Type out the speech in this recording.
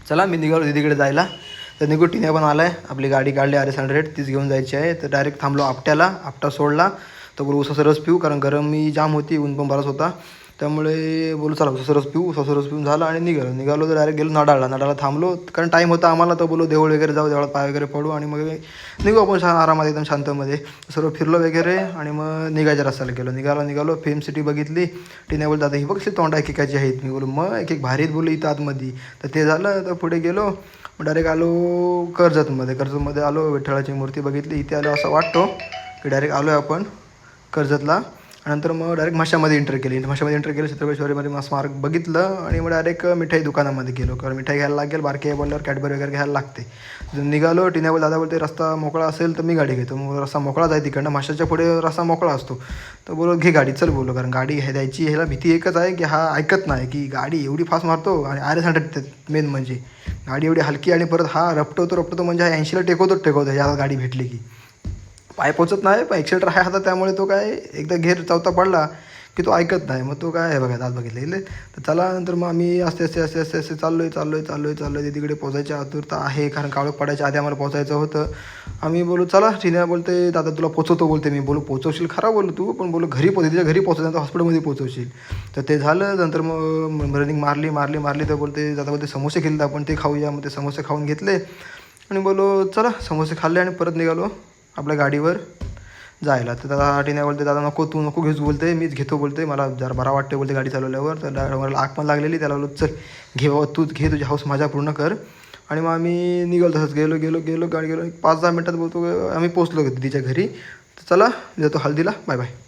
चला मी निघालो दीदीकडे जायला. तर निघू टिन्या पण आला आहे. आपली गाडी काढली RS100 तीच घेऊन जायची आहे. तर डायरेक्ट थांबलो आपट्याला. आपटा सोडला तर बोलू उसाचा रस पिऊ, कारण गरमी जाम होती, ऊन पण बराच होता. त्यामुळे बोलू चला उसाचा रस पिऊ. उसाचा रस पिऊन झाला आणि निघालो तर डायरेक्ट गेलो नडाळला थांबलो, कारण टाईम होता आम्हाला. तर बोलू देऊळ वगैरे जाऊ, देवळात पाय वगैरे पडू आणि मग निघू आपण आरामात एकदम शांतमध्ये. सर्व फिरलो वगैरे आणि मग निघायच्या रस्त्याला गेलो. निघालो फिल्म सिटी बघितली. टिन्या बोलतो आता ही बघ तोंडा एकेकाची आहेत. मी बोलू मग एक भारीत बोलू इथं आतमध्ये. तर ते झालं. तर पुढे गेलो, डायरेक्ट आलो कर्जतमध्ये आलो. विठ्ठलाची मूर्ती बघितली. इथे आलो असं वाटतो की डायरेक्ट आलो आहे आपण कर्जतला. नंतर मग डायरेक्ट माशामध्ये एंटर केली. छत्रपती शिवाजीमध्ये स्मारक बघितलं आणि मग डायरेक्ट मिठाई दुकानामध्ये गेलो, कारण मिठाई घ्यायला लागेल. बारके बोलल्यावर कॅडबरी वगैरे घ्यायला लागते. निघालो. टिन्या दादा बोलते रस्ता मोकळा असेल तर मी गाडी घेतो. मग रस्ता मोकळाच आहे तिकडनं, माशाच्या पुढे रस्ता मोकळा असतो. तर बोलो घे गाडी, चल बोलो, कारण गाडी द्यायची ह्याला भीती एकच आहे की हा ऐकत नाही, की गाडी एवढी फास्ट मारतो. आणि RS100 मेन म्हणजे गाडी एवढी हलकी, आणि परत हा रपटवतो म्हणजे हा 80ला टेकवतो ह्या गाडी भेटली की. पाय पोचत नाही, पण एक्सेलेटर आहे हातात, त्यामुळे तो काय एकदा घेर चौथा पडला की तो ऐकत नाही. मग तो काय आहे बघा आज बघितलं. तर चला नंतर मग आम्ही असे चाललोय. तिकडे पोचायची आतुरता आहे, कारण काळोख पडायच्या आधी आम्हाला पोचायचं होतं. आम्ही बोलू चला. टिन्या बोलते दादा तुला पोचवतो बोलते. मी बोलू पोचवशील खरा बोलू तू, पण बोलू घरी तिच्या घरी पोचवतो, हॉस्पिटलमध्ये पोचवशील. तर ते झालं. नंतर मग रनिंग मारली. तर बोलते दादा बोलते समोसे केले आपण, ते खाऊया. मग ते समोसे खाऊन घेतले आणि बोलो चला समोसे खाल्ले आणि परत निघालो आपल्या गाडीवर जायला. तर दादा टिन्या बोलते दादा तू नको घेऊच बोलते, मीच घेतो बोलते, मला जरा बरा वाटते बोलते गाडी चालवल्यावर. तर मला आग पण लागलेली. त्याला बोलतो चल घे बाबा, तूच घे, तुझी हाऊस माझ्या पूर्ण कर. आणि मग आम्ही निघालो. तसंच गेलो गाडी गेलो. 5-10 मिनटात बोलतो आम्ही पोचलो तिच्या घरी. तर चला जातो हल्दीला. Bye bye.